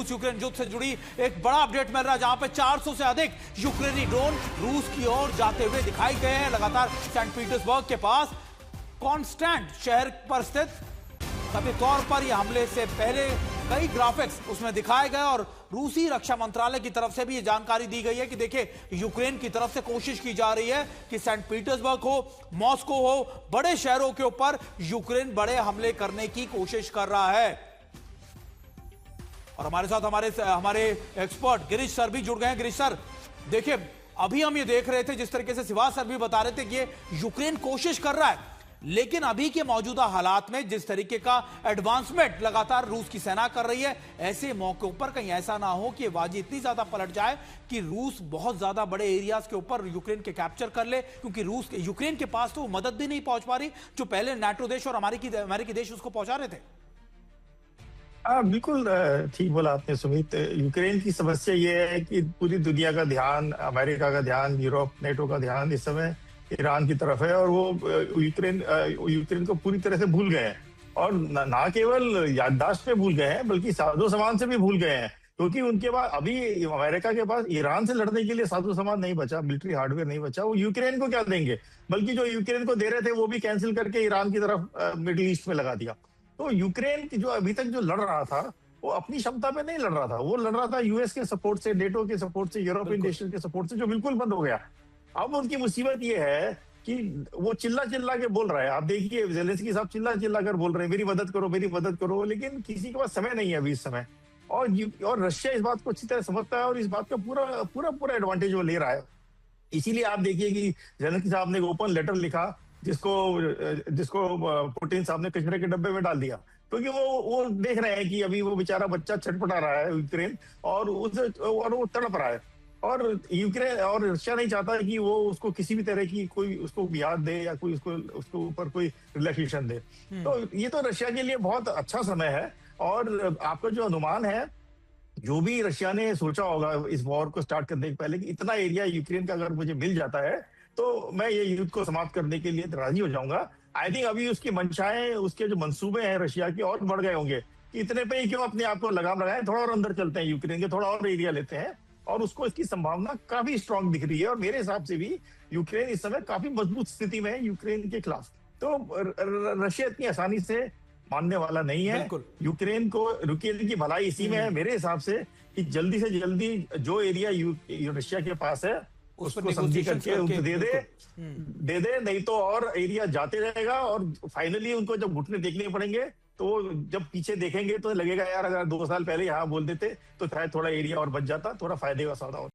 रूस यूक्रेन युद्ध से जुड़ी एक बड़ा अपडेट मिल रहा है, जहां पे 400 से अधिक यूक्रेनी ड्रोन रूस की ओर जाते हुए दिखाई गए हैं। लगातार सेंट पीटर्सबर्ग के पास कॉन्स्टेंट शहर पर स्थित कथित तौर पर यह हमले से पहले कई ग्राफिक्स उसमें दिखाए गए और रूसी रक्षा मंत्रालय की तरफ से भी यह जानकारी दी गई है कि देखिए, यूक्रेन की तरफ से कोशिश की जा रही है कि सेंट पीटर्सबर्ग हो, मॉस्को हो, बड़े शहरों के ऊपर यूक्रेन बड़े हमले करने की कोशिश कर रहा है। और हमारे साथ हमारे एक्सपर्ट गिरीश सर भी जुड़ गए हैं। गिरीश सर, देखिए, अभी हम ये देख रहे थे, जिस तरीके से शिवाज सर भी बता रहे थे कि ये यूक्रेन कोशिश कर रहा है, लेकिन अभी के मौजूदा हालात में जिस तरीके का एडवांसमेंट लगातार रूस की सेना कर रही है, ऐसे मौके पर कहीं ऐसा ना हो कि बाजी इतनी ज्यादा पलट जाए कि रूस बहुत ज्यादा बड़े एरियाज के ऊपर यूक्रेन के कैप्चर कर ले, क्योंकि यूक्रेन के पास तो वो मदद भी नहीं पहुंच पा रही जो पहले नाटो देश और अमेरिकी देश उसको पहुंचा रहे थे। हाँ, बिल्कुल ठीक बोला आपने सुमित। यूक्रेन की समस्या ये है कि पूरी दुनिया का ध्यान, अमेरिका का ध्यान, यूरोप, नेटो का ध्यान इस समय ईरान की तरफ है और वो यूक्रेन को पूरी तरह से भूल गए हैं। और ना केवल याददाश्त पे भूल गए हैं, बल्कि साजो सामान से भी भूल गए हैं, क्योंकि उनके पास अभी अमेरिका के पास ईरान से लड़ने के लिए साजो सामान नहीं बचा, मिलिट्री हार्डवेयर नहीं बचा। वो यूक्रेन को क्या देंगे? बल्कि जो यूक्रेन को दे रहे थे वो भी कैंसिल करके ईरान की तरफ मिडिल ईस्ट में लगा दिया। तो यूक्रेन जो अभी तक जो लड़ रहा था, वो अपनी क्षमता पे नहीं लड़ रहा था, वो लड़ रहा था यूएस के सपोर्ट से, नेटो के सपोर्ट से, यूरोपियन नेशन के सपोर्ट से, जो बिल्कुल बंद हो गया। अब उनकी मुसीबत ये है कि वो चिल्ला चिल्ला के बोल रहा है। आप देखिए, ज़ेलेंस्की साहब चिल्ला चिल्ला कर बोल रहे हैं, मेरी मदद करो, मेरी मदद करो, लेकिन किसी के पास समय नहीं है अभी इस समय। और रशिया इस बात को अच्छी तरह समझता है और इस बात का पूरा पूरा पूरा एडवांटेज वो ले रहा है। इसीलिए आप देखिए कि ज़ेलेंस्की साहब ने एक ओपन लेटर लिखा, जिसको पुतिन साहब ने कचरे के डब्बे में डाल दिया, क्योंकि वो देख रहे हैं कि अभी वो बेचारा बच्चा छटपटा रहा है यूक्रेन, और वो तड़प रहा है। और यूक्रेन और रशिया नहीं चाहता है कि वो उसको किसी भी तरह की कोई उसको याद दे या कोई उसको ऊपर कोई रिलैक्सेशन दे। तो ये तो रशिया के लिए बहुत अच्छा समय है। और आपका जो अनुमान है, जो भी रशिया ने सोचा होगा इस वॉर को स्टार्ट करने के पहले कि इतना एरिया यूक्रेन का अगर मुझे मिल जाता है तो मैं ये युद्ध को समाप्त करने के लिए राजी हो जाऊंगा। आई थिंक अभी उसकी मंशाएं, उसके जो मंसूबे हैं रशिया के, और बढ़ गए होंगे कि इतने पे ही क्यों अपने आप को लगाम लगाएं, थोड़ा और अंदर चलते हैं, यूक्रेन के थोड़ा और एरिया लेते हैं। और उसको इसकी संभावना काफी स्ट्रांग दिख रही है। और मेरे हिसाब से भी यूक्रेन इस समय काफी मजबूत स्थिति में है यूक्रेन के खिलाफ। तो रशिया इतनी आसानी से मानने वाला नहीं है। यूक्रेन की भलाई इसी में है मेरे हिसाब से, कि जल्दी से जल्दी जो एरिया रशिया के पास है उसको समझी करके उनको दे दे, नहीं तो और एरिया जाते रहेगा। और फाइनली उनको जब घुटने देखने पड़ेंगे तो जब पीछे देखेंगे तो लगेगा यार, अगर 2 साल पहले यहाँ बोल देते तो शायद थोड़ा एरिया और बच जाता, थोड़ा फायदे का सौदा होता।